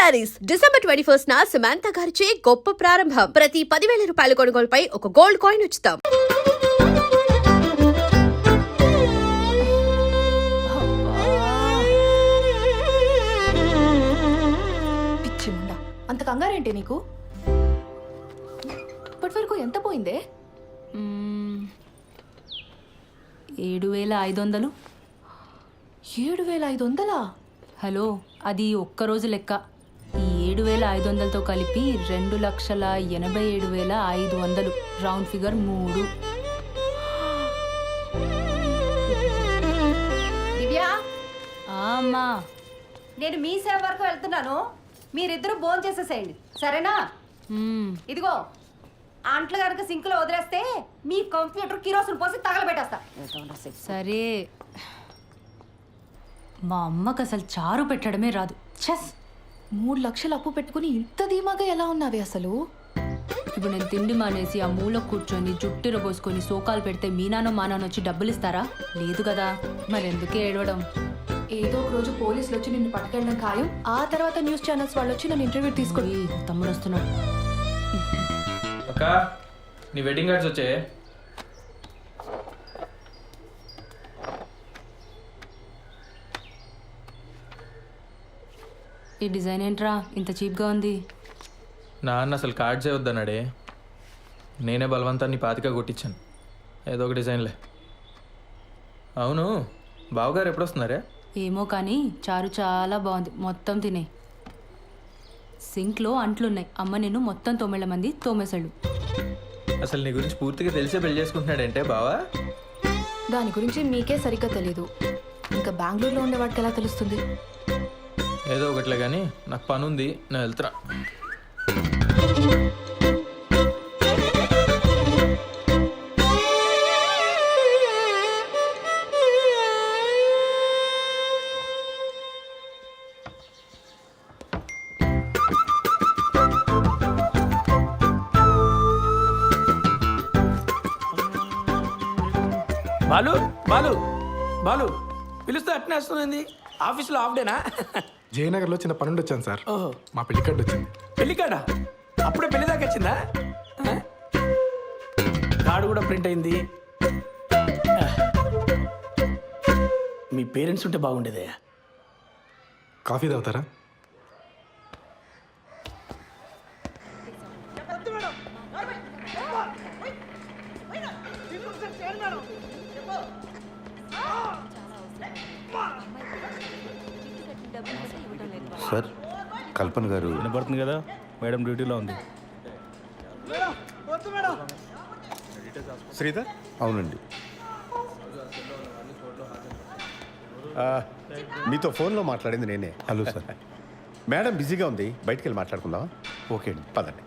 Saris December 21 Samantha గారిచే గొప్ప ప్రారంభం. ప్రతి 10,000 రూపాయల కొనుగోలుపై ఒక గోల్డ్ కాయిన్ ఉచితం. పిచ్చిముండా, అంత కంగారేంటి నీకు? ఇప్పటి వరకు ఎంత పోయిందే? 7,500. 7,500? హలో, అది ఒక్కరోజు లెక్క. ఈ 7,500తో కలిపి 2,87,500. Round figure 3. దివ్య, అమ్మా, నేను మీ సేవ వరకు వెళ్తున్నాను. మీరిద్దరూ భోజనం చేసేసేయండి, సరేనా? ఇదిగో అంట్లు కనుక సింకులో వదిలేస్తే మీ కంప్యూటర్ కిరోసిన్ పోసి తగలబెట్టేస్తా. సరే. మా అమ్మకు అసలు చారు పెట్టడమే రాదు. చెస్. 3 లక్షలు అప్పు పెట్టుకుని ఇంత ధీమాగా ఎలా ఉన్నావే అసలు? ఇప్పుడు నేను తిండి మానేసి ఆ మూల కూర్చొని జుట్టిర పోసుకొని సోకాలు పెడితే మీ నాన్న మా నాన్న వచ్చి డబ్బులు ఇస్తారా? లేదు కదా, మరెందుకే ఏడవడం? ఏదో ఒక రోజు పోలీసులు వచ్చి నిన్ను పట్టుకెళ్ళడం ఖాయం. ఆ తర్వాత న్యూస్ ఛానల్స్ వాళ్ళు వచ్చి నన్ను ఇంటర్వ్యూ తీసుకొని తమ్ముడు వస్తున్నాడు. అక్క, నీ వెడ్డింగ్ కార్డ్స్ వచ్చాయి. ఈ డిజైన్ ఏంట్రా ఇంత చీప్గా ఉంది? నాన్న అసలు కార్డ్సే వద్దన్నాడే. నేనే బలవంతాన్ని పాతిక కొట్టించాను. ఏదో ఒక డిజైన్లే. అవును, బావగారు ఎప్పుడు వస్తున్నారే? ఏమో కానీ చారు చాలా బాగుంది. మొత్తం తినే. సింక్లో అంట్లున్నాయి. అమ్మ నేను మొత్తం 9 మంది తోమేశాడు. అసలు నీ గురించి పూర్తిగా తెలిసే పెళ్లి చేసుకుంటున్నాడంటే బావా? దాని గురించి మీకే సరిగ్గా తెలీదు. ఇంకా బెంగళూరులో ఉండేవాడికి ఎలా తెలుస్తుంది? ఏదో ఒకట్లే కానీ నాకు పని ఉంది, నేను వెళ్తున్నా. బాలు బాలు బాలు పిలుస్తే అట్నే వస్తుంది. ఆఫీస్లో హాఫ్ డేనా? జయనగర్లో చిన్న పనుండి వచ్చాను సార్. ఓహో, మా పెళ్లి కార్డు వచ్చింది. పెళ్లి కాడా? అప్పుడే పెళ్లి దాకా వచ్చిందా? కార్డు కూడా ప్రింట్ అయింది. మీ పేరెంట్స్ ఉంటే బాగుండేదే. కాఫీ తాగుతారా? సార్, కల్పన గారు. వినపడుతుంది కదా, మేడం డ్యూటీలో ఉంది. శ్రీధర్? అవునండి. మీతో ఫోన్లో మాట్లాడింది నేనే. Hello sir. మేడం బిజీగా ఉంది, బయటికి వెళ్ళి మాట్లాడుకుందామా? ఓకే అండి, పదండి.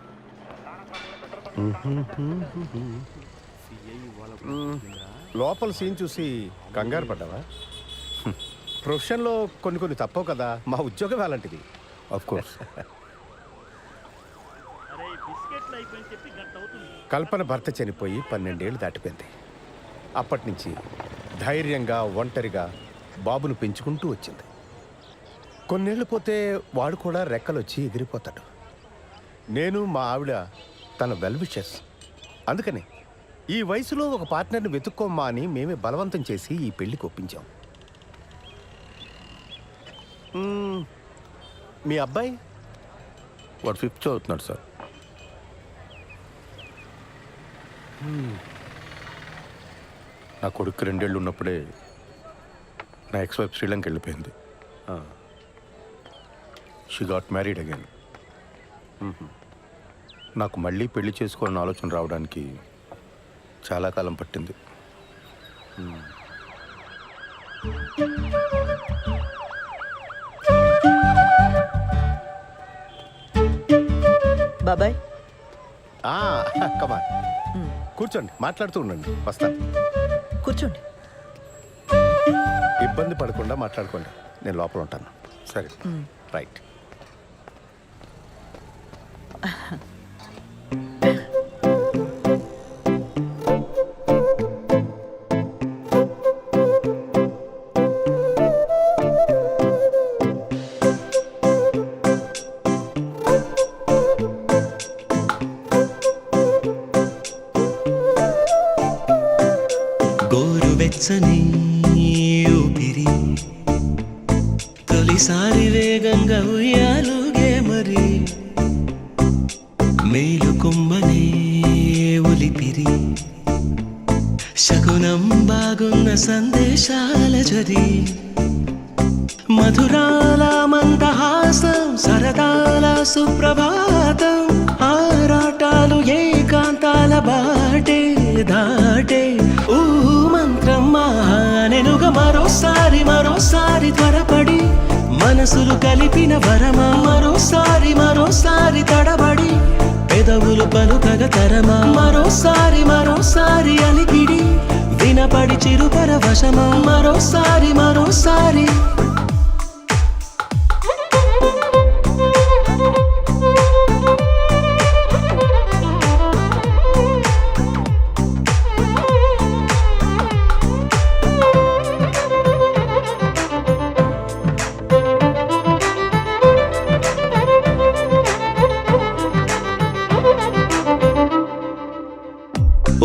లోపల సీన్ చూసి కంగారు పడ్డావా? ప్రొఫెషన్లో కొన్ని తప్పవు కదా, మా ఉద్యోగం అలాంటిది. Of course. కల్పన భర్త చనిపోయి 12 ఏళ్ళు దాటిపోయింది. అప్పటి నుంచి ధైర్యంగా ఒంటరిగా బాబును పెంచుకుంటూ వచ్చింది. కొన్నేళ్ళు పోతే వాడు కూడా రెక్కలొచ్చి ఎగిరిపోతాడు. నేను మా ఆవిడ తన వెల్ విషెస్. అందుకని ఈ వయసులో ఒక పార్ట్నర్ని వెతుక్కోమ్మా అని మేమే బలవంతం చేసి ఈ పెళ్లికి ఒప్పించాం. మీ అబ్బాయి? వాడు 5th చదువుతున్నాడు సార్. నా కొడుకు 2 ఏళ్ళు ఉన్నప్పుడే నా ఎక్స్-వైఫ్ శ్రీలంక వెళ్ళిపోయింది. She got married again. నాకు మళ్ళీ పెళ్లి చేసుకోవాలని ఆలోచన రావడానికి చాలా కాలం పట్టింది. బాబాయ్, కమాన్, కూర్చోండి, మాట్లాడుతూ ఉండండి. వస్తాను. కూర్చోండి. ఇబ్బంది పడకుండా మాట్లాడుకోండి, నేను లోపల ఉంటాను. సరే, రైట్. వెచ్చని ఊపిరి తొలిసారి వేగంగా ఉయ్యాలుగే మరి మేలు కొమ్మనే ఒలిపిరి శకునం బాగున్న సందేశాల జరి మధురాల మందహాసం సరదాల సుప్రభాతం ఆరాటాలు ఏకాంతాల బాటే దాటే ఊ మంత్రం మానెనుగ మరోసారి త్వరపడి మనసులు కలిపిన వరమా మరోసారి తడబడి పెదవులు పలుకగ తరమా మరోసారి అలికిడి వినపడి చిరుపరవశమా మరోసారి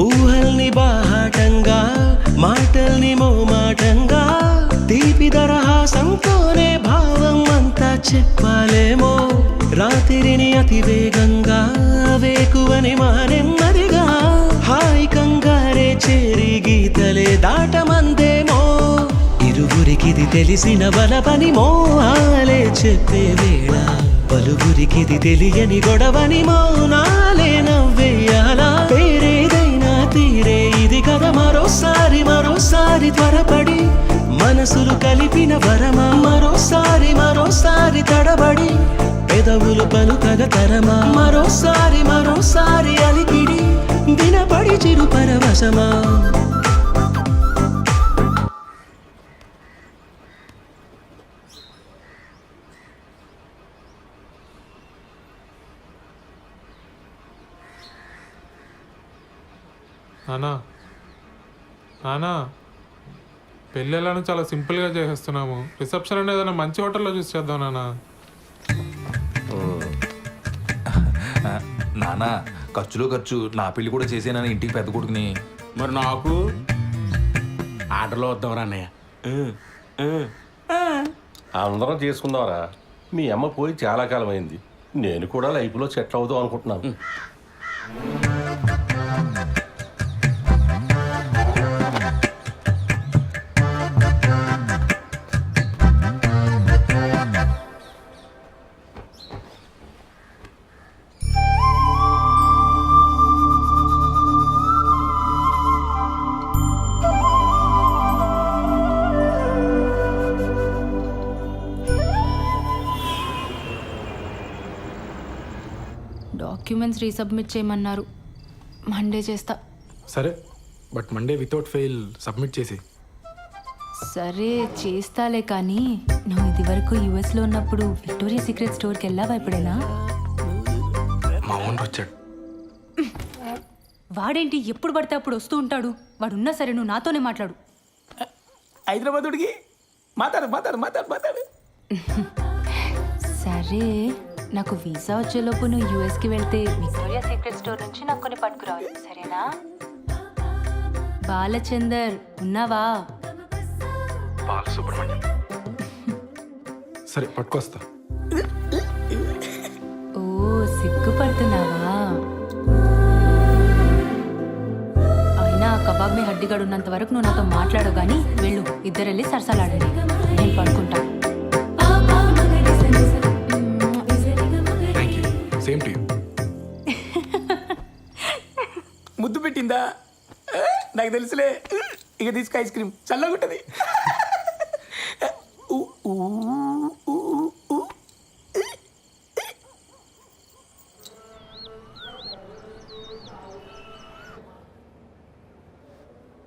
ఊహల్ని బాహాటంగా మాటల్ని మోమాటంగా తీపి దరహాసంతోనే భావం అంతా చెప్పాలేమో రాత్రిని అతి వేగంగా వేకువని నెమ్మదిగా హాయి కంగారే చేరి గీతలే దాటమందేమో ఇరువురికిది తెలిసిన బలపని మోహాలే చెప్పే వేళ పలువురికిది తెలియని గొడవని మౌనాలే నవ్వేయాలా పేరేదైనా తీరే ఇది కదా మరోసారి త్వరపడి మనసులు కలిపిన వరమా మరోసారి తడబడి పెదవులు పలుకగ తరమా మరోసారి అలికిడి వినపడి చిరు పరవశమా నానా పెళ్ళిళ్ళను చాలా సింపుల్గా చేసేస్తున్నాము. రిసెప్షన్ అనేది ఏదైనా మంచి హోటల్లో చూసి చేద్దాం నానా. నానా ఖర్చులో ఖర్చు నా పెళ్లి కూడా చేసేనని ఇంటికి పెద్ద కొడుకుని. మరి నాకు ఆటలో వద్దాం అన్నయ్య. అందరం చేసుకుందాంరా. మీ అమ్మ పోయి చాలా కాలం అయింది. నేను కూడా లైఫ్లో సెటిల్ అవుదాం అనుకుంటున్నాను. డాక్యుమెంట్స్ రీసబ్మిట్ చేయమన్నారు. మండే చేస్తా. సరే, but Monday without fail submit చేసి. సరే చేస్తాలే, కానీ నువ్వు ఇది వరకు యుఎస్లో ఉన్నప్పుడు విక్టోరియా సీక్రెట్ స్టోర్కి వెళ్ళావా ఎప్పుడైనా? మా ఓన్ వచ్చాడు. వాడేంటి ఎప్పుడు పడితే అప్పుడు వస్తూ ఉంటాడు. వాడున్నా సరే నువ్వు నాతోనే మాట్లాడు. హైదరాబాదుడికి మాట్లాడు. సరే, నాకు వీసా వచ్చేలోపు నువ్వు యూఎస్కి వెళ్తే విక్టోరియా సీక్రెట్ స్టోర్ నుంచి నాకు కొన్ని పట్టుకురావాలి, సరేనా? బాలచందర్ ఉన్నావా? బాలసుబ్రహ్మణ్యం. సరే పట్టుకొస్తా. ఓ సిగ్గుపడుతున్నావా? అయినా కబాబ్ మీ హడ్డిగాడు ఉన్నంత వరకు నువ్వు నాతో మాట్లాడవు, కానీ వెళ్ళు, ఇద్దరు వెళ్ళి సరసాలాడండి, నేను పడుకుంటా. Same to you. ముద్దు పెట్టిందా? నాకు తెలుసులే. ఇక తీసుకు ఐస్ క్రీమ్ చల్లగుంటది.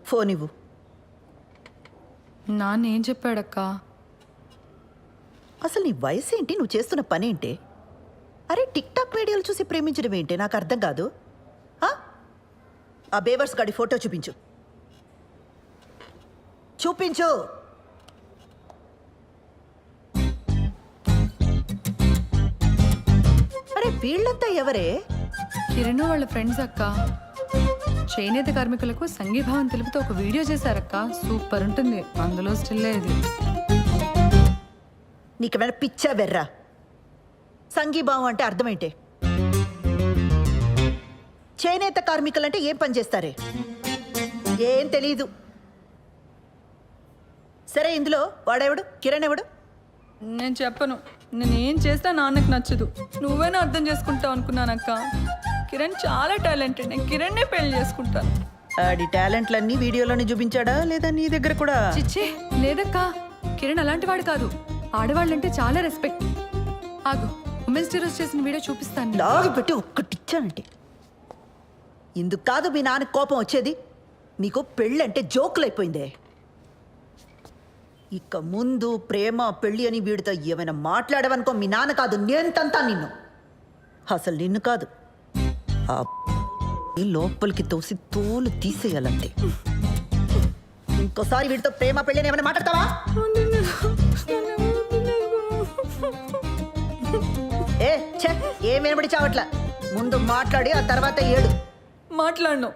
ఫోన్ ఇవ్వు. నాన్నేం చెప్పాడక్క? అసలు నీ వయసు ఏంటి? నువ్వు చేస్తున్న పని ఏంటి? అరే టిక్ టాక్ వీడియోలు చూసి ప్రేమించడం ఏంటి? నాకు అర్థం కాదు. ఆ బేవర్స్ గాడి ఫోటో చూపించు. అరే వీళ్ళంతా ఎవరే? కిరణ్ వాళ్ళ ఫ్రెండ్స్ అక్క. చేనేత కార్మికులకు సంఘీభావం తెలుపుతూ ఒక వీడియో చేశారక్క, సూపర్ ఉంటుంది. అందులో స్టిల్లే ఇది. నీకేమైనా పిచ్చా బెర్రా? సంఘీభావం అంటే అర్థమేంటే? చేనేత కార్మికులంటే ఏం పని చేస్తారే? ఏం తెలీదు. సరే, ఇందులో వాడెవడు? కిరణ్ ఎవడు? నేను చెప్పను. నేనేం చేస్తా నాన్నకు నచ్చదు. నువ్వేనా అర్థం చేసుకుంటావు అనుకున్నానక్క. కిరణ్ చాలా టాలెంటెడ్. నేను కిరణ్నే పెళ్లి చేసుకుంటాను. ఆడి టాలెంట్లన్నీ వీడియోలోనే చూపించాడా లేదా నీ దగ్గర కూడా? చిచ్చే లేదక్క, కిరణ్ అలాంటి వాడు కాదు. ఆడవాళ్ళంటే చాలా రెస్పెక్ట్. ఆగు, ఉమెన్స్ డే రోజు చేసిన వీడియో చూపిస్తాను. లాగి పెట్టి ఒక్కటిచ్చానంటే ఇందుకు కాదు మీ నాన్న కోపం వచ్చేది. నీకు పెళ్ళంటే జోకులైపోయిందే. ఇక ముందు ప్రేమ పెళ్ళి అని వీడితో ఏమైనా మాట్లాడవనుకో, మీ నాన్న కాదు నేను తంతా నిన్ను. అసలు నిన్ను కాదు, ఆ లోపలికి తోసి తోలు తీసేయాలంతే. ఇంకోసారి వీడితో ప్రేమ పెళ్ళి అని ఏమైనా మాట్లాడతావా? ఏ ఛే, ఏం వినబడి చావట్లా. ముందు మాట్లాడి ఆ తర్వాత ఏడు. మాట్లాడను.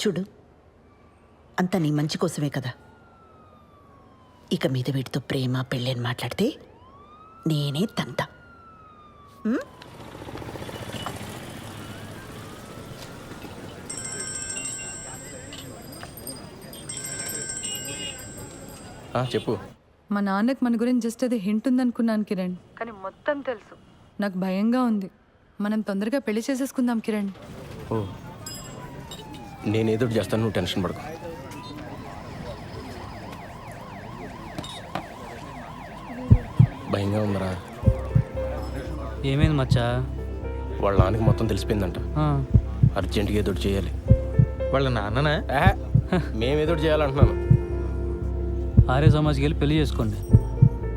చూడు, అంతా నీ మంచి కోసమే కదా. ఇక మీద వీటితో ప్రేమ పెళ్ళి అని మాట్లాడితే నేనే తంతా. చెప్పు. మా నాన్నకు మన గురించి జస్ట్ అది హింట్ ఉందనుకున్నాను కిరణ్, కానీ మొత్తం తెలుసు. నాకు భయంగా ఉంది. మనం తొందరగా పెళ్లి చేసేసుకుందాం కిరణ్. ఓ, నేనేదో చేస్తాను, నువ్వు టెన్షన్ పడకు. భయంగా ఉందరా. ఏమైంది మచ్చా? వాళ్ళ నాన్నకి మొత్తం తెలిసిపోయిందంట. అర్జెంటుగా ఏదో చేయాలి. వాళ్ళ నాన్ననా? మేమేదో చేయాలంటున్నాను. ఆర్య సమాజ్కి వెళ్ళి పెళ్లి చేసుకోండి.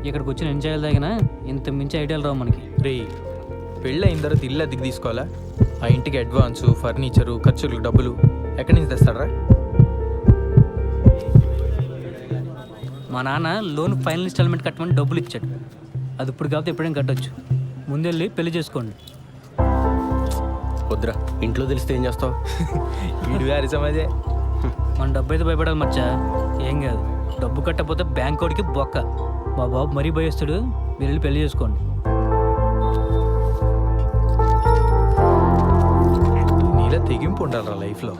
ఇక్కడికి వచ్చి నేను చేయాలి తగిన ఇంత మించి ఐడియాలు రావు మనకి. రే, పెళ్ళి అయిన తర్వాత ఇల్లు అద్దెకి తీసుకోవాలా? ఆ ఇంటికి అడ్వాన్సు, ఫర్నిచరు, ఖర్చులకు డబ్బులు ఎక్కడి నుంచి తెస్తాడరా? మా నాన్న లోన్ ఫైనల్ ఇన్స్టాల్మెంట్ కట్టమని డబ్బులు ఇచ్చాడు. అది ఇప్పుడు కాకపోతే ఎప్పుడైనా కట్టొచ్చు. ముందెళ్ళి పెళ్లి చేసుకోండి. వద్దురా, ఇంట్లో తెలిస్తే ఏం చేస్తావు? వీడు గారి సమాజే. మన డబ్బు అయితే భయపడాలి మచ్చా. ఏం కాదు, డబ్బు కట్టకపోతే బ్యాంక్ వాడికి బొక్క. మా బాబు మరీ భయస్తుడు. మీరు వెళ్ళి పెళ్లి చేసుకోండి. నీలా తెగింపు ఉండాలరా లైఫ్లో.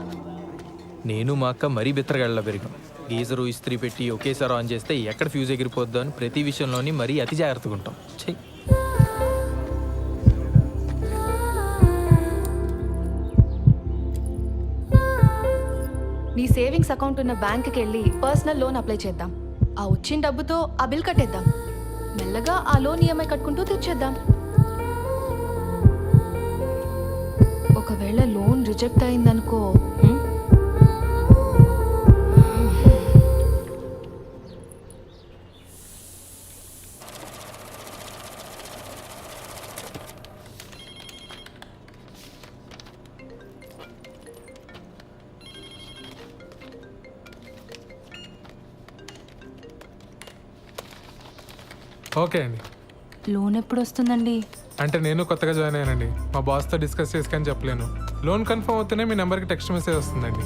నేను మా అక్క మరీ బిత్తరగాళ్ళ పెరిగాం. గీజరు ఇస్త్రీ పెట్టి ఒకేసారి ఆన్ చేస్తే ఎక్కడ ఫ్యూజ్ ఎగిరిపోద్దో అని ప్రతి విషయంలోని మరీ అతి జాగ్రత్తగా ఉంటాం. చెయ్యి. నీ సేవింగ్స్ అకౌంట్ ఉన్న బ్యాంక్కి వెళ్ళి పర్సనల్ లోన్ అప్లై చేద్దాం. ఆ వచ్చిన డబ్బుతో ఆ బిల్ కట్టేద్దాం. మెల్లగా ఆ లోన్ ఈఎంఐ కట్టుకుంటూ తెచ్చేద్దాం. ఒకవేళ లోన్ రిజెక్ట్ అయిందనుకో, ఓకే అండి. లోన్ ఎప్పుడు వస్తుందండి? అంటే నేను కొత్తగా జాయిన్ అయ్యానండి. మా బాస్తో డిస్కస్ చేసుకొని చెప్పలేను. లోన్ కన్ఫర్మ్ అవుతూనే మీ నెంబర్కి టెక్స్ట్ మెసేజ్ వస్తుందండి.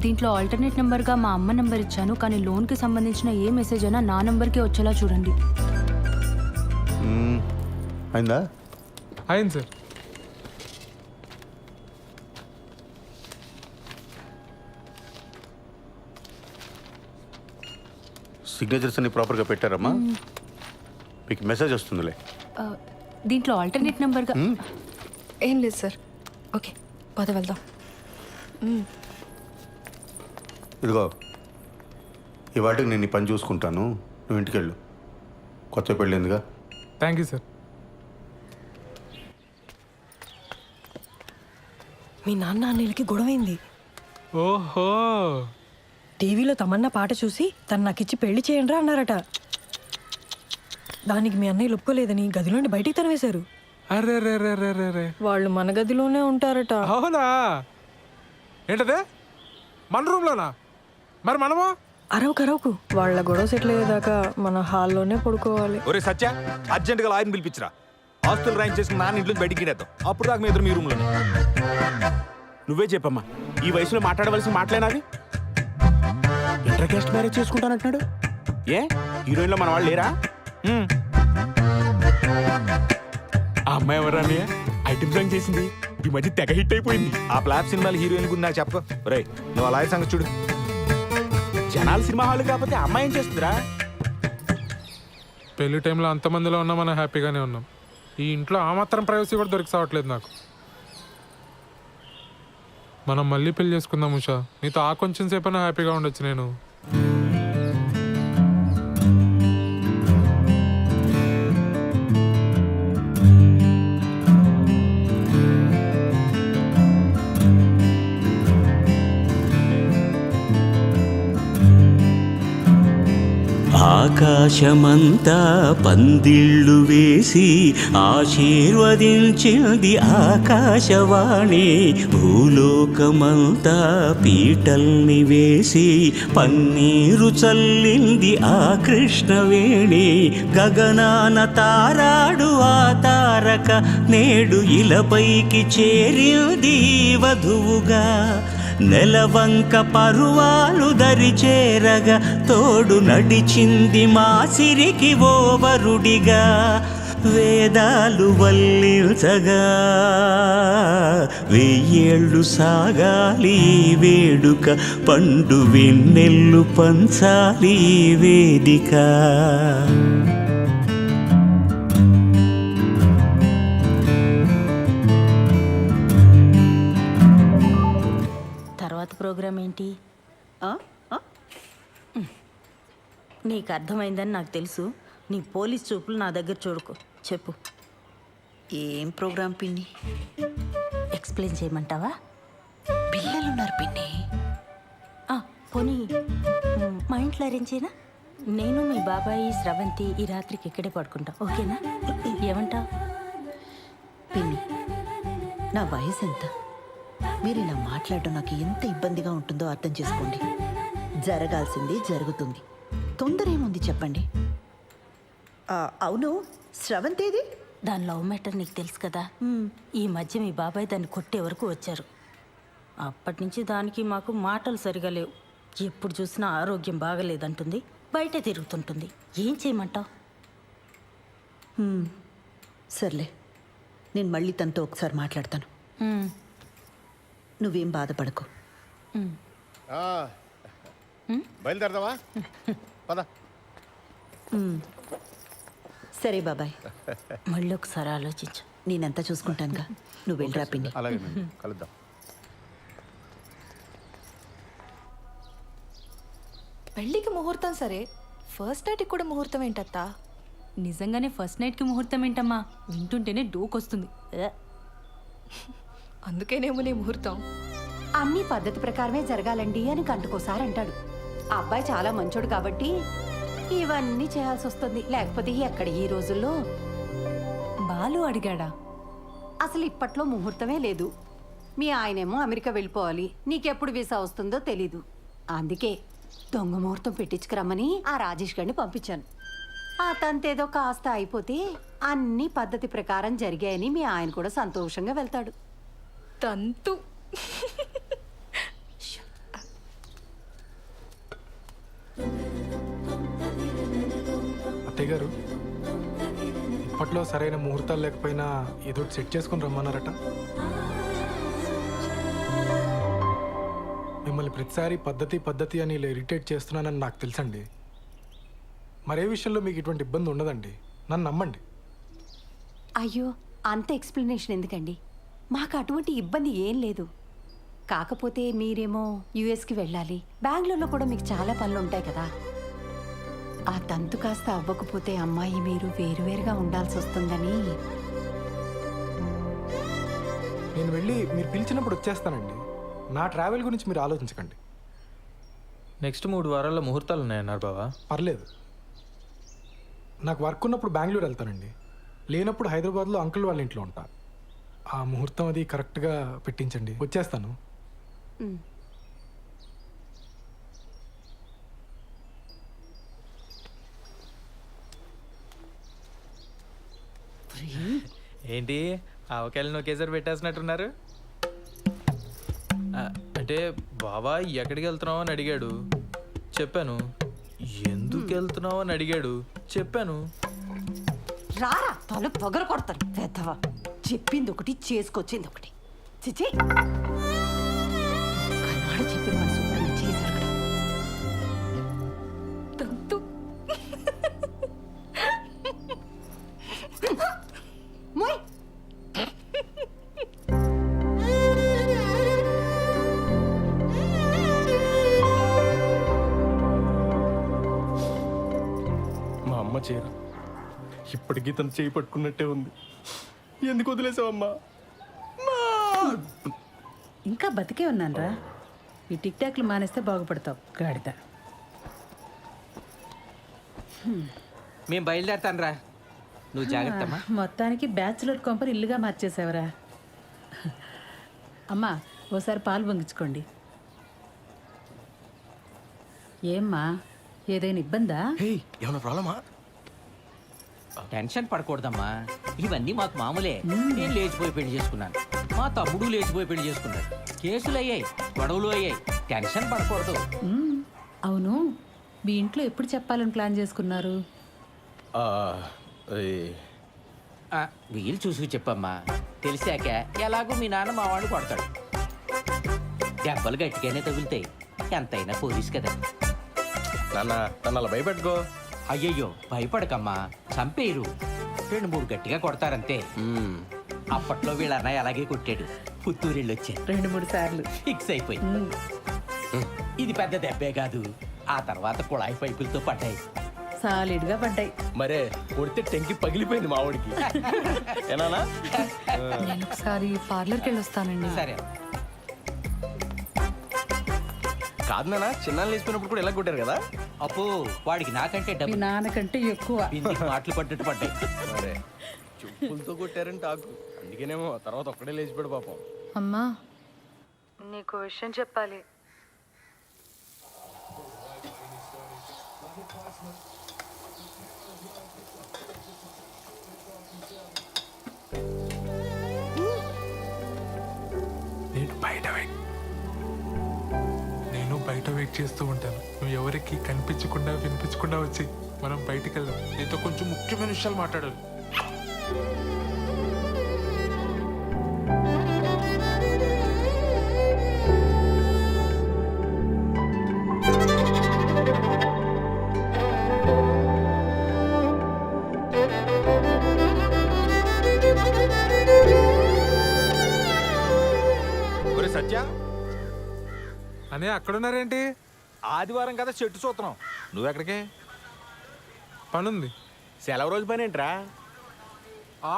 దీంట్లో ఆల్టర్నేట్ నెంబర్గా మా అమ్మ నెంబర్ ఇచ్చాను, కానీ లోన్కి సంబంధించిన ఏ మెసేజ్ అయినా నా నెంబర్కి వచ్చేలా చూడండి. అయిందా? అయింది సార్. సిగ్నేచర్స్ అన్ని ప్రాపర్గా పెట్టారమ్మా? మీకు మెసేజ్ వస్తుందిలే. దీంట్లో ఆల్టర్నేట్ నెంబర్గా ఏం లేదు సార్. ఓకే, పద వెళ్దాం. ఇదిగో, ఈ వాటికి నేను ఈ పని చూసుకుంటాను, నువ్వు ఇంటికి వెళ్ళు. కొత్త పెళ్ళిందిగా. Thank you sir. మీ నాన్న అన్నయ్యలకి గొడవైంది. ఓహో, టీవీలో తమన్నా పాట చూసి తను నాకిచ్చి పెళ్లి చేయండిరా అన్నారట. దానికి మీ అన్నయ్య ఒప్పుకోలేదని గదిలోండి బయటికి తరివేశారు. అరే రే రే రే రే రే. వాళ్ళు మన గదిలోనే ఉంటారట. అవునా? ఏంటదే, మన రూమ్లోనా? మరి మనము అరవకు వాళ్ళ గొడవ సెటిల్ అయ్యేదాకా మన హాల్లోనే పడుకోవాలి. ఒరే సత్య, అర్జెంటుగా లాయర్ని పిలిపించరా. ఆస్తులు రాయింగ్ చేసుకుని నాన్న ఇంట్లో బయటికి గిడేద్దాం. అప్పుడు దాకా మీ ఇద్దరు మీ రూమ్లోనే. నువ్వే చెప్పమ్మా, ఈ వయసులో మాట్లాడవలసిన మాటలేనాది? ఇంటర్ కాస్ట్ మ్యారేజ్ చేసుకుంటానంటున్నాడు. ఏ హీరోయిన్లో మన వాళ్ళు లేరా? ఆ అమ్మాయి ఎవరా అన్నయ్య? ఐటమ్ సాంగ్ చేసింది, ఈ మధ్య తెగ హిట్ అయిపోయింది. ఆ ఫ్లాప్ సినిమాలు హీరోయిన్ గురించి నాకు చెప్ప. రే నువ్వు అలాగే సంగతి చూడు. జనాలు సినిమా హాల్ కాకపోతే అమ్మాయి ఏం చేస్తుందిరా? పెళ్లి టైంలో అంతమందిలో ఉన్నా మనం హ్యాపీగానే ఉన్నాం. ఈ ఇంట్లో ఆ మాత్రం ప్రైవసీ కూడా దొరికి సావట్లేదు నాకు. మనం మళ్ళీ పెళ్లి చేసుకుందాం ఉషా. నీతో ఆ కొంచెం సేపైనా హ్యాపీగా ఉండొచ్చు. నేను ఆకాశమంతా పందిళ్ళు వేసి ఆశీర్వదించింది ఆకాశవాణి. భూలోకమంతా పీటల్ని వేసి పన్నీరు చల్లింది ఆ కృష్ణవేణి. గగనాన తారాడు ఆ తారక నేడు ఇలపైకి చేరింది వధువుగా. నెలవంక పరువాలు దరిచేరగా తోడు నడిచింది మా సిరికి ఓవరుడిగా. వేదాలు వల్లించగా వెయ్యేళ్ళు సాగాలి వేడుక. పండు వెన్నెల్లు పంచాలి వేదిక. ప్రోగ్రామ్ ఏంటి? నీకు అర్థమైందని నాకు తెలుసు. నీ పోలీస్ చూపులు నా దగ్గర చూడుకో. చెప్పు, ఏం ప్రోగ్రామ్ పిన్ని? ఎక్స్ప్లెయిన్ చేయమంటావా? పిల్లలున్నారు పిన్ని. పోనీ మా ఇంట్లో అరేంజ్ చేయనా? నేను మీ బాబాయి స్రవంతి ఈ రాత్రికి ఇక్కడే పడుకుంటా, ఓకేనా? ఏమంటా? పిన్ని, నా వయసు ఎంత? మీరు ఇలా మాట్లాడడం నాకు ఎంత ఇబ్బందిగా ఉంటుందో అర్థం చేసుకోండి. జరగాల్సింది జరుగుతుంది, తొందర ఏముంది చెప్పండి. అవును, స్రవంతేది? దాని లవ్ మ్యాటర్ నీకు తెలుసు కదా. ఈ మధ్య మీ బాబాయ్ దాన్ని కొట్టే వరకు వచ్చారు. అప్పటి నుంచి దానికి మాకు మాటలు సరిగా లేవు. ఎప్పుడు చూసినా ఆరోగ్యం బాగలేదంటుంది, బయటే తిరుగుతుంటుంది. ఏం చేయమంటావు? సర్లే, నేను మళ్ళీ తనతో ఒకసారి మాట్లాడతాను. నువ్వేం బాధపడకు. బయలుదేరదావా? పద. సరే బాబాయ్, మళ్ళీ ఒకసారి ఆలోచించు. నేనంతా చూసుకుంటానుగా, నువ్వు వెళ్ళరా పిన్ని. అలాగే కలుద్దాం. పెళ్ళికి ముహూర్తం సరే, ఫస్ట్ నైట్కి కూడా ముహూర్తం ఏంటత్తా? నిజంగానే ఫస్ట్ నైట్కి ముహూర్తం ఏంటమ్మా? వింటుంటేనే డోకొస్తుంది. అందుకేనేమో నీ ముహూర్తం. అన్ని పద్ధతి ప్రకారమే జరగాలండి అని గంటకోసారి అంటాడు. ఆ అబ్బాయి చాలా మంచోడు కాబట్టి ఇవన్నీ చేయాల్సి వస్తుంది. లేకపోతే ఎక్కడ ఈ రోజుల్లో. బాలు అడిగాడా? అసలు ఇప్పట్లో ముహూర్తమే లేదు. మీ ఆయనేమో అమెరికా వెళ్ళిపోవాలి, నీకెప్పుడు వీసా వస్తుందో తెలీదు. అందుకే దొంగ ముహూర్తం పెట్టించుకురమ్మని ఆ రాజేష్ గారిని పంపించాను. ఆ తంతేదో కాస్త అయిపోతే అన్ని పద్ధతి ప్రకారం జరిగాయని మీ ఆయన కూడా సంతోషంగా వెళ్తాడు. తంతు. అత్తయ్య గారు, ఇప్పట్లో సరైన ముహూర్తాలు లేకపోయినా ఏదో సెట్ చేసుకుని రమ్మన్నారట. మిమ్మల్ని ప్రతిసారి పద్ధతి పద్ధతి అని ఇలా ఇరిటేట్ చేస్తున్నానని నాకు తెలుసండి. మరే విషయంలో మీకు ఇటువంటి ఇబ్బంది ఉండదండి, నన్ను నమ్మండి. అయ్యో, అంత ఎక్స్ప్లెనేషన్ ఎందుకండి? మాకు అటువంటి ఇబ్బంది ఏం లేదు. కాకపోతే మీరేమో యుఎస్కి వెళ్ళాలి, బెంగళూరులో కూడా మీకు చాలా పనులు ఉంటాయి కదా. ఆ తంతు కాస్త అవ్వకపోతే అమ్మాయి మీరు వేరువేరుగా ఉండాల్సి వస్తుందని. నేను వెళ్ళి మీరు పిలిచినప్పుడు వచ్చేస్తానండి. నా ట్రావెల్ గురించి మీరు ఆలోచించకండి. నెక్స్ట్ 3 వారాల్లో ముహూర్తాలు ఉన్నాయన్నారు బావా. పర్లేదు, నాకు వర్క్ ఉన్నప్పుడు బెంగళూరు వెళ్తానండి, లేనప్పుడు హైదరాబాద్లో అంకుల్ వాళ్ళ ఇంట్లో ఉంటా. ఆ ముహూర్తం అది కరెక్ట్గా పెట్టించండి, వచ్చేస్తాను. ఏంటి ఆవకాయలను ఒకేసారి పెట్టేసినట్టున్నారు? అంటే బాబా ఎక్కడికి వెళ్తున్నావు అని అడిగాడు, చెప్పాను. ఎందుకు వెళ్తున్నావు అని అడిగాడు, చెప్పాను. రారా తల పగల కొడతాను పెద్దవా. చెప్పింది ఒకటి చేసుకొచ్చింది ఒకటి. చిచి కన్నాడు చెప్పిన మన శుభ్రంగా చేశారు కదా. తంతు మోయ్ మా అమ్మ చీర ఇప్పటికీ తను చేయి పట్టుకున్నట్టే ఉంది. ఎందుకు వదిలేసావమ్మా? ఇంకా బతికే ఉన్నానరా. ఈ టిక్ టాక్లు మానేస్తే బాగుపడతావు గాడిద. మేము బయలుదేరతాను రా, నువ్వు జాగ్రత్తమ్మా. మొత్తానికి బ్యాచులర్ కొంపని ఇల్లుగా మార్చేసావరా. అమ్మా ఓసారి పాలు పొంగించుకోండి. ఏమ్మా ఏదైనా ఇబ్బందా? ఏమన్నా ప్రాబ్లమా? టెన్షన్ పడకూడదమ్మా, ఇవన్నీ మాకు మామూలే. నేను లేచిపోయి పెళ్లి చేసుకున్నాను, మా తమ్ముడు లేచిపోయి పెళ్లి చేసుకున్నాడు. కేసులు అయ్యాయి, గొడవలు అయ్యాయి, టెన్షన్ పడకూడదు. అవును, మీ ఇంట్లో ఎప్పుడు చెప్పాలని ప్లాన్ చేసుకున్నారు? వీలు చూసి చెప్పమ్మా, తెలిసాక ఎలాగో మీ నాన్న మా వాడు కొడతాడు. దెబ్బలు గట్టిగానే తగులుతాయి, ఎంతైనా పోలీస్ కదా. నాన్న నన్ను అలా భయపెట్టుకో. అయ్యయ్యో భయపడకమ్మా, చంపేయరు. 2-3 గట్టిగా కొడతారంతే. అప్పట్లో వీళ్ళ అన్నయ్య అలాగే కొట్టాడు, పుత్తూరెళ్ళి వచ్చాడు 2-3 సార్లు. ఫిక్స్ అయిపోయింది. ఇది పెద్ద దెబ్బే కాదు, ఆ తర్వాత కుళాయి పైపులతో పడ్డాయి. సాలిడ్గా పడ్డాయి. మరే కొడితే టెంకి పగిలిపోయింది మా వాడికి. ఏనానా? నేను ఒకసారి పార్లర్కి వెళ్ళి వస్తానండి. సరే కాదు నాన్న, చిన్నాళ్ళు వేసిపోయినప్పుడు కూడా ఎలా కొట్టారు కదా. అప్పు వాడికి నాకంటే మీ డబ్బు నాన్నకంటే ఎక్కువ. బిందికి మాటలు పడ్డట్టు పడ్డాయి. మరే చెప్పులతో కొట్టారంటే ఆకు, అందుకేనేమో తర్వాత ఒక్కడే లేచిపోయాడు పాపం. అమ్మా నీకు విషయం చెప్పాలి. నేను బయట వెయిట్ చేస్తూ ఉంటాను. నువ్వు ఎవరికి కనిపించకుండా వినిపించకుండా వచ్చి మనం బయటికి వెళ్దాం. నీతో కొంచెం ముఖ్యమైన విషయాలు మాట్లాడాలి. సత్య అనే అక్కడున్నారేంటి? ఆదివారం కదా చెట్టు చూస్తున్నాం, నువ్వెక్కడికే? పనుంది. సెలవు రోజు పని ఏంట్రా?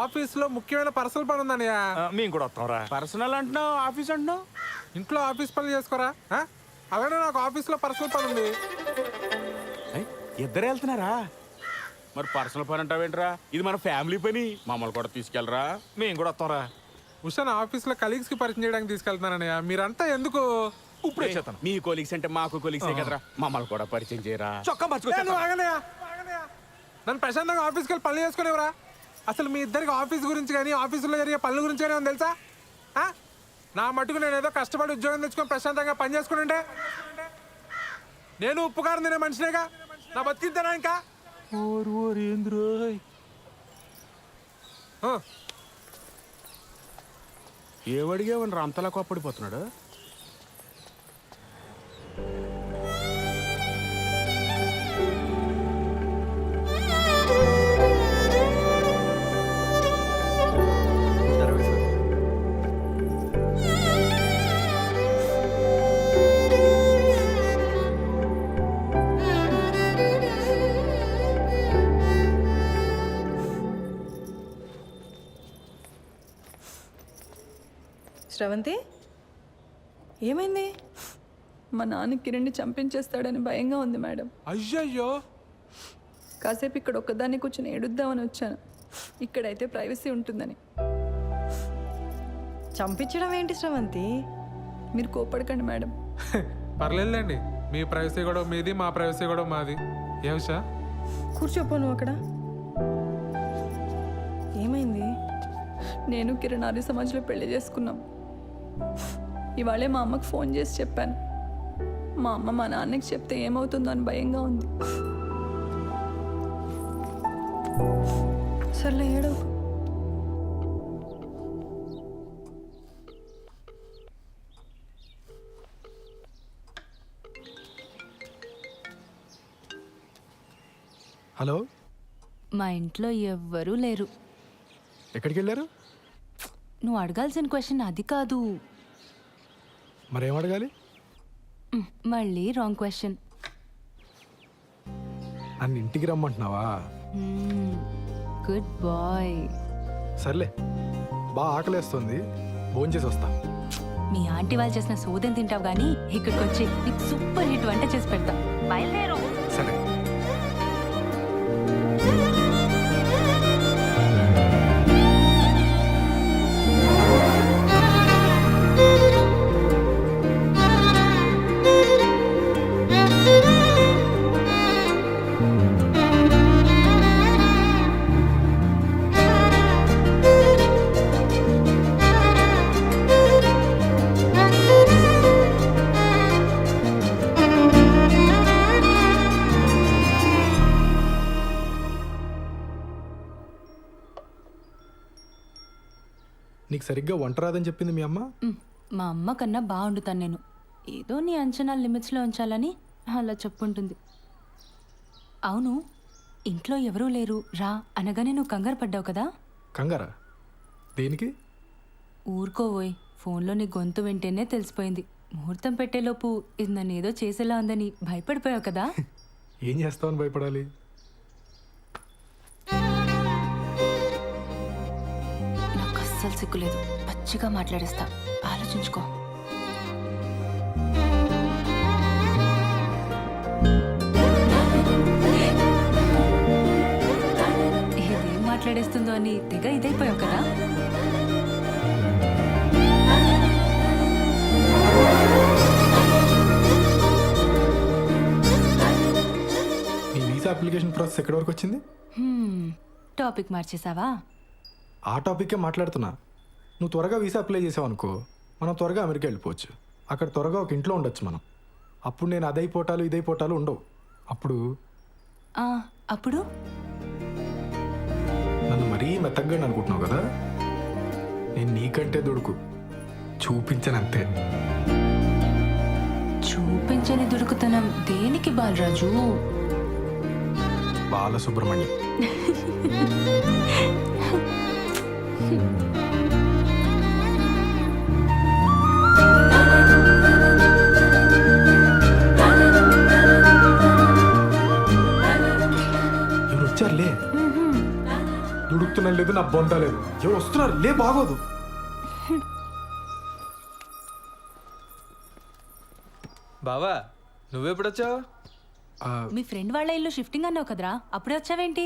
ఆఫీస్లో ముఖ్యమైన పర్సనల్ పని ఉందన్నయ్య. మేము కూడా వస్తాంరా. పర్సనల్ అంటున్నావు, ఆఫీస్ అంటున్నావు. ఇంట్లో ఆఫీస్ పనులు చేసుకోరా? అలానే నాకు ఆఫీస్లో పర్సనల్ పని ఉంది. ఇద్దరు వెళ్తున్నారా? మరి పర్సనల్ పని అంటావేంట్రా? ఇది మన ఫ్యామిలీ పని, మమ్మల్ని కూడా తీసుకెళ్ళరా, మేము కూడా వస్తాంరా. ఉషాన్ ఆఫీస్లో కలీగ్స్ కి పరిచయం చేయడానికి తీసుకెళ్తున్నానయ్య. మీరంతా ఎందుకు? ఇప్పుడే చేస్తాను. మీ కొలీగ్స్ అంటే మాకు కొలీగ్సే కదరా, మమ్మల్ని కూడా పరిచయం చేయరా. చొక్కా నన్ను ప్రశాంతంగా ఆఫీస్కి వెళ్ళి పనులు చేసుకునేవరా? అసలు మీ ఇద్దరికి ఆఫీస్ గురించి కానీ ఆఫీసులో జరిగే పనుల గురించి కానీ ఏమో తెలుసా? నా మటుకు నేను ఏదో కష్టపడి ఉద్యోగం తెచ్చుకొని ప్రశాంతంగా పని చేసుకుని నేను ఉప్పుకారం తినే మనిషినేగా, నా బతికింతేనా ఇంకా? ఏమడిగావని అంతలా కోప్పడిపోతున్నాడు? శ్రవంతి ఏమైంది? మా నాన్న కిరణ్ని చంపించేస్తాడని భయంగా ఉంది మేడం. అయ్యయ్యో, కాసేపు ఇక్కడ ఒక్కదాన్ని కూర్చొని ఏడుద్దామని వచ్చాను. ఇక్కడైతే ప్రైవసీ ఉంటుందని. చంపించడం ఏంటి శ్రవంతి? మీరు కోపడకండి మేడం. పర్లేదులేండి, మీ ప్రైవసీ కూడా మీది, మా ప్రైవసీ కూడా మాది. ఏమిషా కూర్చోపో నువ్వు అక్కడ. ఏమైంది? నేను కిరణ్ ఆర్య సమాజ్లో పెళ్లి చేసుకున్నాం. ఇవాళే మా అమ్మకు ఫోన్ చేసి చెప్పాను. మా అమ్మ మా నాన్నకి చెప్తే ఏమవుతుందో అని భయంగా ఉంది. సర్లే ఏడవకు. హలో, మా ఇంట్లో ఎవ్వరూ లేరు. ఎక్కడికి వెళ్ళారు? నువ్వు అడగాల్సిన క్వశ్చన్ అది కాదు. మరేం అడగాలి? మళ్ళీ రాంగ్ క్వశ్చన్. నన్ను ఇంటికి రమ్మంటున్నావా? Good bye. సర్లే, బాగా ఆకలేస్తుంది, భోజనం చేసి వస్తా. మీ ఆంటీ వాళ్ళు చేసిన సోదం తింటావు కానీ ఇక్కడికి వచ్చి నీకు సూపర్ హిట్ వంట చేసి పెడతా. బయలుదేరు. సరే. నీకు సరిగ్గా వంట రాదని చెప్పింది మీ అమ్మ? మా అమ్మ కన్నా బాగా వండుతాను నేను. ఏదో నీ అంచనాలు లిమిట్స్లో ఉంచాలని అలా చెప్పుంటుంది. అవును, ఇంట్లో ఎవరూ లేరు రా అనగానే నువ్వు కంగారు పడ్డావు కదా? కంగారా? దేనికి? ఊరుకోవోయ్, ఫోన్లో నీ గొంతు వింటేనే తెలిసిపోయింది. ముహూర్తం పెట్టేలోపు ఇది నన్ను ఏదో చేసేలా ఉందని భయపడిపోయావు కదా? ఏం చేస్తావని భయపడాలి? నాకు అస్సలు సిగ్గులేదు, పచ్చిగా మాట్లాడేస్తా, ఆలోచించుకో. ఇదేం మాట్లాడేస్తుందో అని తెగ ఇదైపోయావు కదా? నీ వీసా అప్లికేషన్ ప్రాసెస్ ఎక్కడి వరకు వచ్చింది? టాపిక్ మార్చేసావా? ఆ టాపిక్కే మాట్లాడుతున్నా. నువ్వు త్వరగా వీసా అప్లై చేసావు అనుకో, మనం త్వరగా అమెరికా వెళ్ళిపోవచ్చు. అక్కడ త్వరగా ఒక ఇంట్లో ఉండొచ్చు మనం. అప్పుడు నేను అదైపోటాలు ఇదైపోటాలు ఉండవు. అప్పుడు అప్పుడు నన్ను మరీ మెత్తగా అనుకుంటున్నావు కదా? నేను నీకంటే దుడుకు చూపించనంతే. చూపించని దుడుకుతనం దేనికి బాలరాజు? బాలసుబ్రహ్మణ్యం. ఎవరు వచ్చారులే? దుడుకుతున్నా లేదు, నా బొంద లేదు. ఎవరు వస్తున్నారు లే, బాగోదు. బావా, నువ్వెప్పుడొచ్చావు? మీ ఫ్రెండ్ వాళ్ళ ఇల్లు షిఫ్టింగ్ అన్నావు కదరా, అప్పుడే వచ్చావేంటి?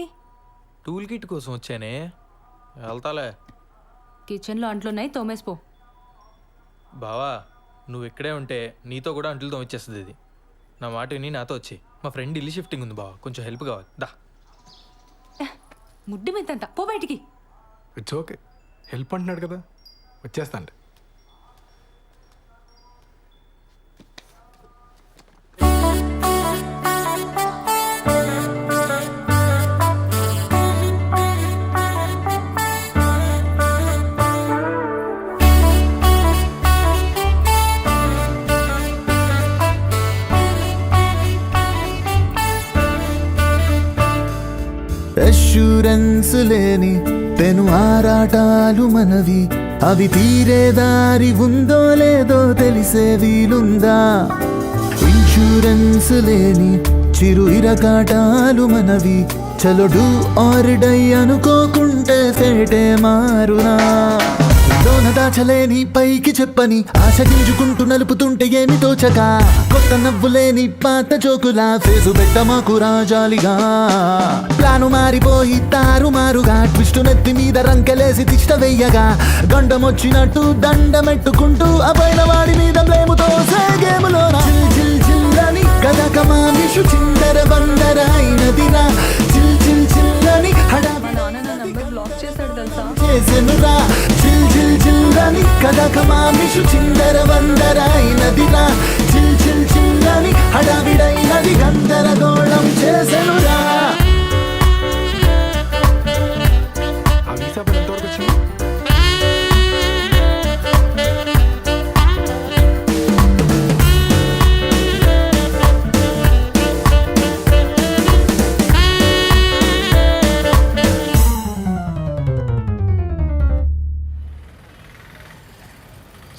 టూల్ కిట్ కోసం వచ్చానే, వెళ్తాలే. కిచెన్లో అంట్లున్నాయి, తోమేసిపో. బావా, నువ్వు ఇక్కడే ఉంటే నీతో కూడా అంట్లు తోమిచ్చేస్తుంది ఇది. నా మాట విని నాతో వచ్చి. మా ఫ్రెండ్ ఇల్లు షిఫ్టింగ్ ఉంది బావా, కొంచెం హెల్ప్ కావాలి. దా. ముడ్డి మీదంతా పో బయటికి. ఇట్స్ ఓకే, హెల్ప్ అంటున్నాడు కదా, వచ్చేస్తాండి. అష్యూరెన్స్ లేని పెను ఆరాటాలు మనవి, అవి తీరే దారి ఉందో లేదో తెలిసే వీలుందా? ఇన్సూరెన్స్ లేని చిరు ఇరకాటాలు మనవి, చలో ఆర్ డై అనుకోకుంటే ఫేటే మారునా? లోన దాచలేని పైకి చెప్పని ఆశ గింజుకుంటూ నలుపుతుంటే ఏమి తోచక, కొత్త నవ్వులేని పాత జోకులా ఫేసు పెట్టమాకు రాజాలిగా. ప్లాను మారిపోయి తారుమారుగా, ట్విస్టు నెత్తి మీద రంకెలేసి తిష్ట వెయ్యగా, గండమొచ్చినట్టు దండమెట్టుకుంటూ అపైన వాడి మీద బ్లేముతో గేములోన జిల్ జిల్ జిల్లని గదకమామిషు చిందర బందర అయినదిరా. జిల్ జిల్ జిల్లని హడా మా నాన్న నా నంబర్ బ్లాక్ చేశాడు తెలుసా? చేసెనురా. చిల్లని కథకమామిషు చిందర వందరైనదిరా చిల్ చిల్ చిల్లని హడావిడైనది గందరగోళం చేసెనురా. ఆ వీసా బిల్ ఎంతవరకు వచ్చింది?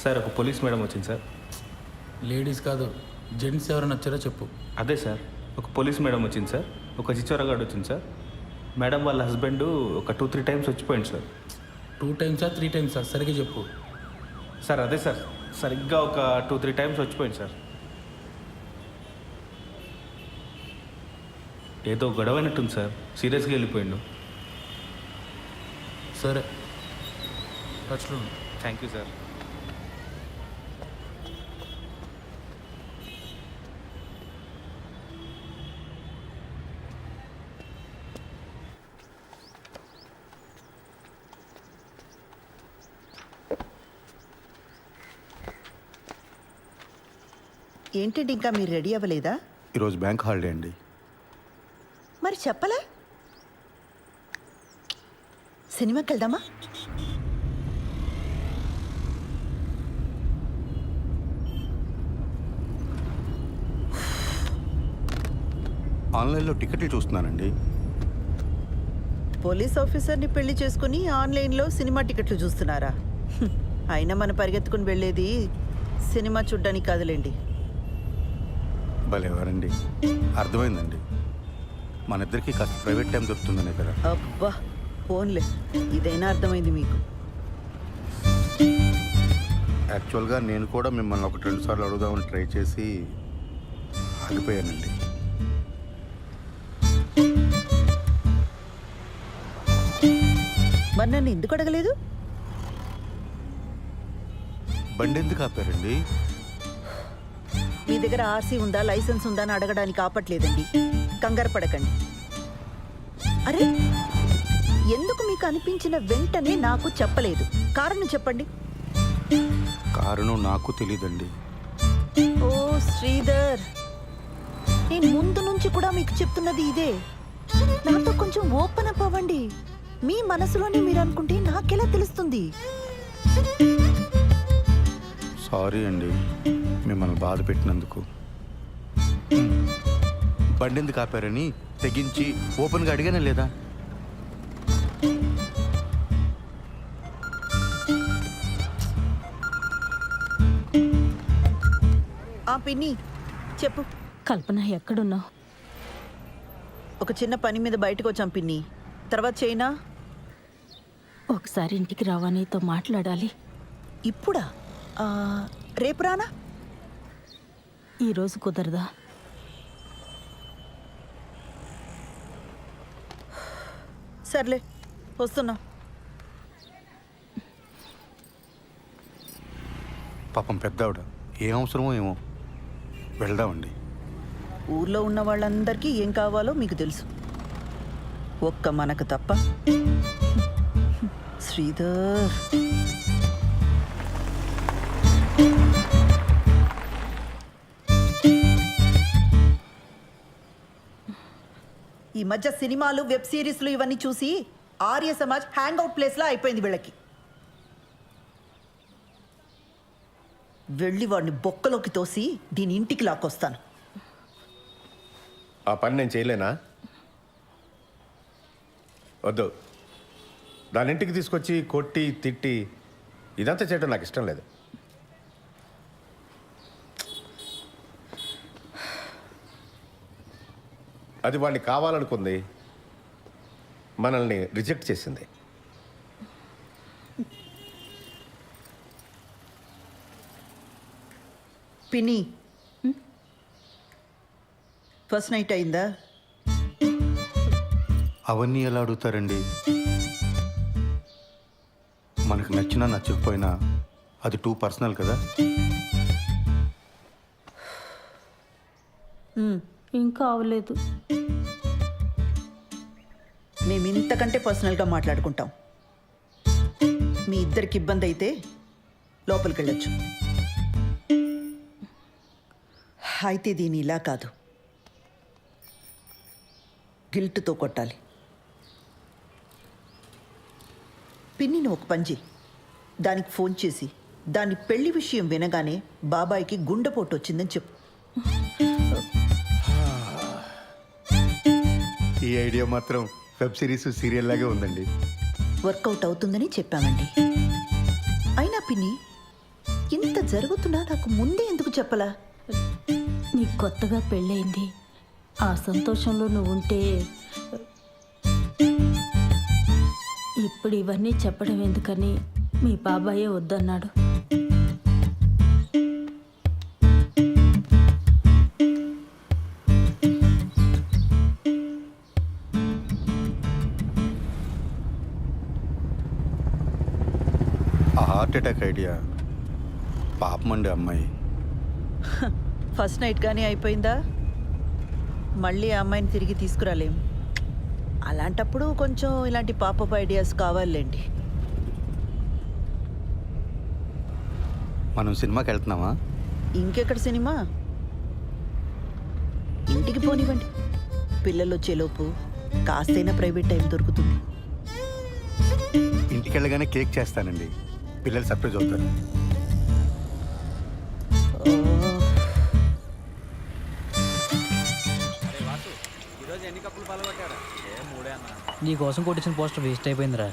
సార్ ఒక పోలీస్ మేడం వచ్చింది సార్. లేడీస్ కాదు, జెంట్స్ ఎవరైనా వచ్చారో చెప్పు. అదే సార్, ఒక పోలీస్ మేడం వచ్చింది సార్, ఒక చిచ్చోరగాడు వచ్చింది సార్. మేడం వాళ్ళ హస్బెండ్ ఒక 2-3 టైమ్స్ వచ్చిపోయింది సార్. 2 టైమ్సా 3 టైమ్సా సరిగ్గా చెప్పు. సార్ అదే సార్, సరిగ్గా ఒక 2-3 టైమ్స్ వచ్చిపోయింది సార్. ఏదో గొడవ అయినట్టుంది సార్, సీరియస్గా వెళ్ళిపోయిండు. సరే, టచ్లో ఉండు. Thank you sir. ఏంటండి ఇంకా మీరు రెడీ అవ్వలేదా? ఈరోజు బ్యాంక్ హాలిడే అండి. మరి చెప్పలే. సినిమాకి వెళ్దామా? ఆన్లైన్లో టికెట్లు చూస్తున్నానండి. పోలీస్ ఆఫీసర్ని పెళ్లి చేసుకుని ఆన్లైన్లో సినిమా టికెట్లు చూస్తున్నారా? అయినా మనం పరిగెత్తుకుని వెళ్ళేది సినిమా చూడ్డానికి కాదులేండి. భలేవారండి, అర్థమైందండి. మన ఇద్దరికి కాస్త ప్రైవేట్ టైం దొరుకుతుందనే కదా. అబ్బా ఫోన్లే, ఇదైనా అర్థమైంది మీకు. యాక్చువల్గా నేను కూడా మిమ్మల్ని 1-2 సార్లు అడుగుదామని ట్రై చేసి ఆగిపోయానండి. మరి నన్ను ఎందుకు అడగలేదు? బండి ఎందుకు ఆపారండి? మీ దగ్గర ఆర్సీ ఉందా, లైసెన్స్ ఉందా అని అడగడానికి ఆపట్లేదండి. కంగారు పడకండి. అరే, ఎందుకు మీకు అనిపించిన వెంటనే నాకు చెప్పలేదు? కారణం చెప్పండి. కారణం నాకు తెలీదండి. ఓ శ్రీధర్, నేను ముందు నుంచి కూడా మీకు చెప్తున్నది ఇదే. నాతో కొంచెం ఓపెన్ అప్ అవ్వండి. మీ మనసులోనే మీరు అనుకుంటే నాకెలా తెలుస్తుంది? సారీ అండి మిమ్మల్ని బాధ పెట్టినందుకు. బండి ఎందుకు ఆపారని తెగించి ఓపెన్గా అడిగానే లేదా? ఆ పిన్ని చెప్పు. కల్పన ఎక్కడున్నావు? ఒక చిన్న పని మీద బయటకు వచ్చాం పిన్ని, తర్వాత చేయనా? ఒకసారి ఇంటికి రావా, నీతో మాట్లాడాలి. ఇప్పుడా? రేపు రానా? ఈరోజు కుదరదా? సర్లే, వస్తున్నా. పాపం పెద్దవిడ, ఏం అవసరమో ఏమో. వెళ్దామండి. ఊర్లో ఉన్న వాళ్ళందరికీ ఏం కావాలో మీకు తెలుసు, ఒక్క మనకు తప్ప. శ్రీధర్, ఈ మధ్య సినిమాలు, వెబ్ సిరీస్లు ఇవన్నీ చూసి ఆర్య సమాజ్ హ్యాంగ్ అవుట్ ప్లేస్లా అయిపోయింది వీళ్ళకి. వెళ్ళి వాడిని బొక్కలోకి తోసి దీని ఇంటికి లాక్కొస్తాను. ఆ పని నేను చేయలేనా? వద్దు, దాని ఇంటికి తీసుకొచ్చి కొట్టి తిట్టి ఇదంతా చేయడం నాకు ఇష్టం లేదు. అది వాడిని కావాలనుకుంది, మనల్ని రిజెక్ట్ చేసింది. పిన్ని, ఫస్ట్ నైట్ అయిందా? అవన్నీ ఎలా అడుగుతారండి? మనకు నచ్చినా నచ్చకపోయినా అది టూ పర్సనల్ కదా. ఇంకా అవలేదు. మేము ఇంతకంటే పర్సనల్గా మాట్లాడుకుంటాం. మీ ఇద్దరికి ఇబ్బంది అయితే లోపలికి వెళ్ళొచ్చు. అయితే దీని ఇలా కాదు, గిల్ట్తో కొట్టాలి. పిన్నిని ఒక పని చెయ్యి, దానికి ఫోన్ చేసి దాని పెళ్లి విషయం వినగానే బాబాయికి గుండెపోటు వచ్చిందని చెప్పు. ఈ ఐడియా మాత్రం వెబ్ సిరీస్ సీరియల్ లాగే ఉందండి. వర్కౌట్ అవుతుందని చెప్పామండి. అయినా పిన్ని, ఇంత జరుగుతున్నా నాకు ముందే ఎందుకు చెప్పలా? నీకు కొత్తగా పెళ్ళయింది, ఆ సంతోషంలో నువ్వు ఉంటే ఇప్పుడు ఇవన్నీ చెప్పడం ఎందుకని మీ బాబాయే వద్దన్నాడు. ఆ హార్ట్ అటాక్ ఐడియా పాపమండి అమ్మాయి. ఫస్ట్ నైట్ కానీ అయిపోయిందా? మళ్ళీ ఆ అమ్మాయిని తిరిగి తీసుకురాలేం. అలాంటప్పుడు కొంచెం ఇలాంటి పాపప్ ఐడియాస్ కావాలండి. మనం సినిమాకి వెళ్తున్నామా? ఇంకెక్కడ సినిమా? ఇంటికి పోనివ్వండి, పిల్లలు వచ్చేలోపు కాస్తైనా ప్రైవేట్ టైం దొరుకుతుంది. ఇంటికి వెళ్ళగానే కేక్ చేస్తానండి, పిల్లలు సర్ప్రైజ్ అవుతారు. నీ కోసం కొట్టించిన పోస్టర్ వేస్ట్ అయిపోయిందిరా.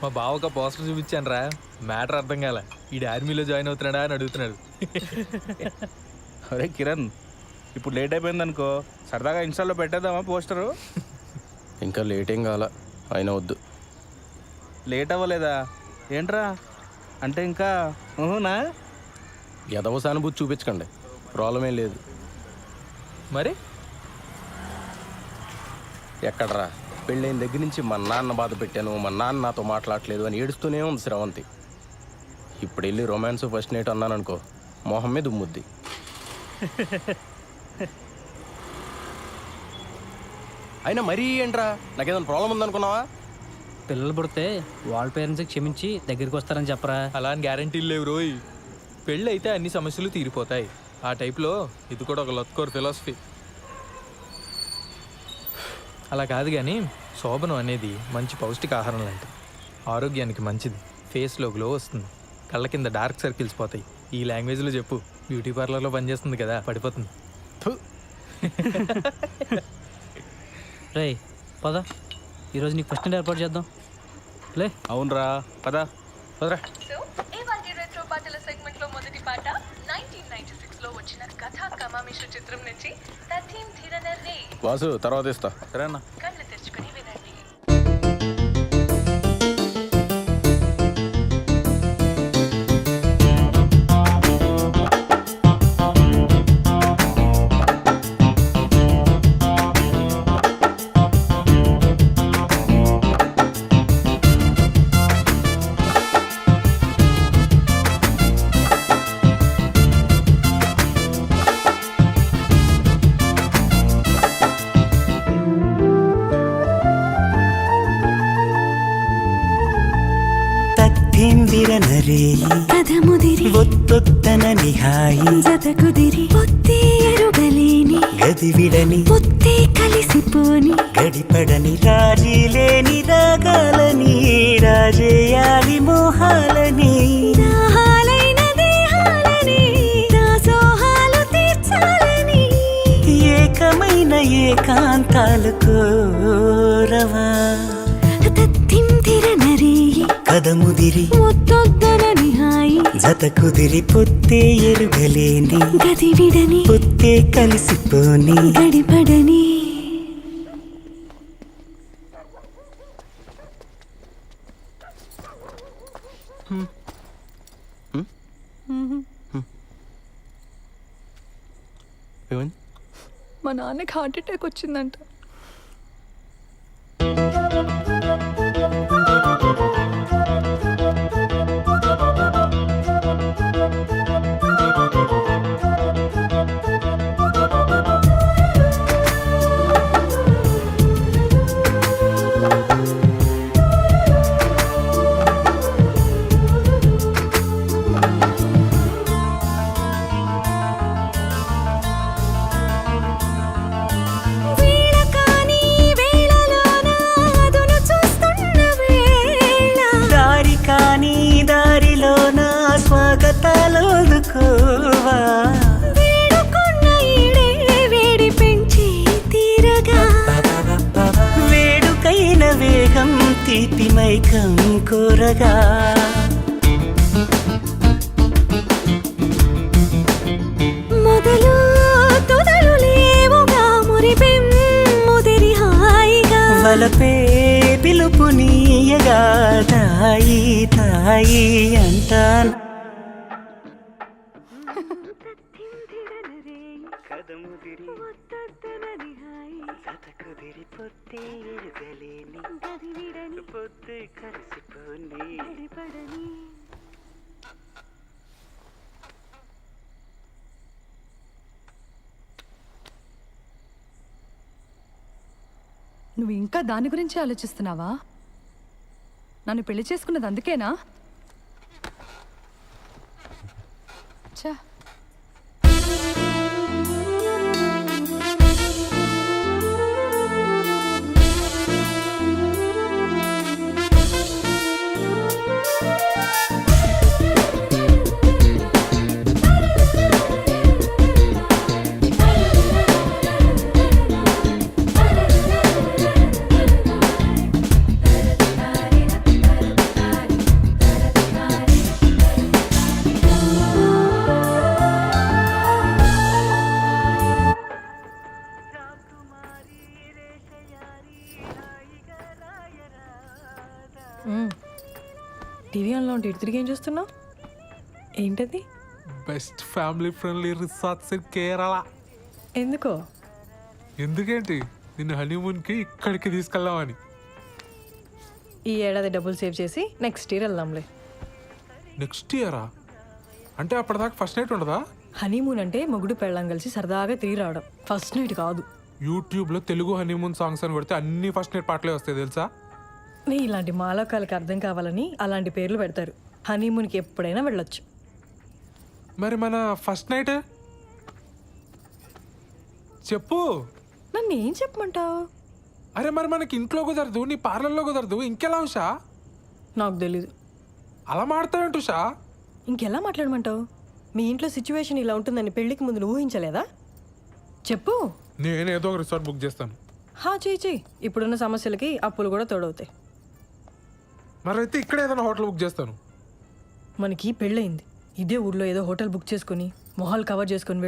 మా బావక పోస్టర్ చూపించాను రా, మ్యాటర్ అర్థం కాల. ఈ ఆర్మీలో జాయిన్ అవుతున్నాడా అని అడుగుతున్నాడు. అరే కిరణ్, ఇప్పుడు లేట్ అయిపోయింది అనుకో, సరదాగా ఇన్స్టాల్లో పెట్టేద్దామా పోస్టరు? ఇంకా లేట్ ఏం కావాలా, అయినా వద్దు. లేట్ అవ్వలేదా ఏంట్రా? అంటే ఇంకా ఊహునా? ఎదవ సానుభూతి చూపించకండి, ప్రాబ్లం ఏం లేదు. మరి ఎక్కడరా, పెళ్ళైన దగ్గర నుంచి మా నాన్న బాధ పెట్టాను, మా నాన్న నాతో మాట్లాడలేదు అని ఏడుస్తూనే ఉంది శ్రవంతి. ఇప్పుడు వెళ్ళి రొమాన్స్ ఫస్ట్ నైట్ అన్నాను అనుకో, మొహం మీద ఉమ్ముద్ది. అయినా మరీ ఏంట్రా, నాకేదైనా ప్రాబ్లం ఉందనుకున్నావా? పిల్లలు పుడితే వాళ్ళ పేరెంట్స్కి క్షమించి దగ్గరికి వస్తారని చెప్పరా. అలా అని గ్యారంటీలు లేవు రోయ్. పెళ్ళి అయితే అన్ని సమస్యలు తీరిపోతాయి. ఆ టైప్లో ఇది కూడా ఒక లత్కోర్ ఫిలాసఫీ. అలా కాదు కానీ శోభనం అనేది మంచి పౌష్టికాహారం లాంటిది, ఆరోగ్యానికి మంచిది, ఫేస్లో గ్లో వస్తుంది, కళ్ళ కింద డార్క్ సర్కిల్స్ పోతాయి. ఈ లాంగ్వేజ్లో చెప్పు, బ్యూటీ పార్లర్లో పనిచేస్తుంది కదా, పడిపోతుంది. రే పద, ఈరోజు నీకు ఫస్ట్ నైట్ ఏర్పాటు చేద్దాం. లే. అవునరా, పద పదరా. రెట్రో పాటల సెగ్మెంట్ లో మొదటి పాట 1996 లో వచ్చిన కథా కమామిషు చిత్రం నుంచి తథీం ధిరనర్రే. వాసు తర్వాత ఇస్తా. సరేనా? కళ్ళు తెరుచుకొని వినండి. ఒత్తొత్తన నిహాయి జతకుదిరి పొత్తే ఎరుగలేని గదివిడని పొత్తే కలిసిపోని గడిపడని రాజీ లేని రాగాలని రాజేయాలి మోహాలని దాహాలైన దేహాలని దాసోహాలు తీర్చాలని ఏకమైన ఏకాంతాలు కోరవా తత్తింతిరనరే కదముదిరి ఒత్తొద్దనని హాయి జత కుదిరి పొత్తే ఎరుగలేని గదివిడని పొత్తే కలిసిపోని గడిపడని మా నాన్నకి హార్ట్ అటాక్ వచ్చిందంట. మైకం కోరగా మొదలు తొదలు లేవుగా మురిపెం ముదిరి హాయిగా వలపే పిలుపునీయగా తాయి తాయి అంటాను నువ్వు ఇంకా దాని గురించి ఆలోచిస్తున్నావా? నన్ను పెళ్లి చేసుకున్నది అందుకేనా? ఛా, టీవీ ఆన్లో ఉంటే ఇటు తిరిగి ఏం చూస్తున్నావు? ఏంటది? Best family friendly resorts in Kerala. ఎందుకో? ఎందుకేంటి, నిన్ను హనీమూన్కి ఇక్కడికి తీసుకెళ్దామని. ఈ ఏడాది డబ్బులు సేవ్ చేసి నెక్స్ట్ ఇయర్ వెళ్దాంలే. నెక్స్ట్ ఇయరా? అంటే అప్పటిదాకా ఫస్ట్ నైట్ ఉండదా? హనీమూన్ అంటే మొగుడు పెళ్ళం కలిసి సరదాగా తిరిగి రావడం, ఫస్ట్ నైట్ కాదు. యూట్యూబ్లో తెలుగు హనీమూన్ సాంగ్స్ అని కొడితే అన్ని ఫస్ట్ నైట్ పాటలే వస్తాయి తెలుసా? నీ ఇలాంటి మాలోకాలకు అర్థం కావాలని అలాంటి పేర్లు పెడతారు. హనీమూన్కి ఎప్పుడైనా వెళ్ళొచ్చు. మరి మన ఫస్ట్ నైట్ చెప్పు. నన్ను ఏం చెప్పమంటావు? అరే మరి మనకి ఇంట్లో కుదరదు, నీ పార్లర్లో కుదరదు, ఇంకెలా ఉషా? నాకు తెలీదు. అలా మాడతావేంటి ఉషా? ఇంకెలా మాట్లాడమంటావు? మీ ఇంట్లో సిచ్యువేషన్ ఇలా ఉంటుందని పెళ్లికి ముందు నువ్వు ఊహించలేదా? చెప్పు. నేనేదో ఒక రిసార్ట్ బుక్ చేస్తాను. చెయ్యి. ఇప్పుడున్న సమస్యలకి అప్పులు కూడా తోడవుతాయి. మరి అయితే ఇక్కడ ఏదైనా హోటల్ బుక్ చేస్తాను. మనకి పెళ్ళయింది, ఇదే ఊర్లో ఏదో హోటల్ బుక్ చేసుకుని మొహాలు కవర్ చేసుకుని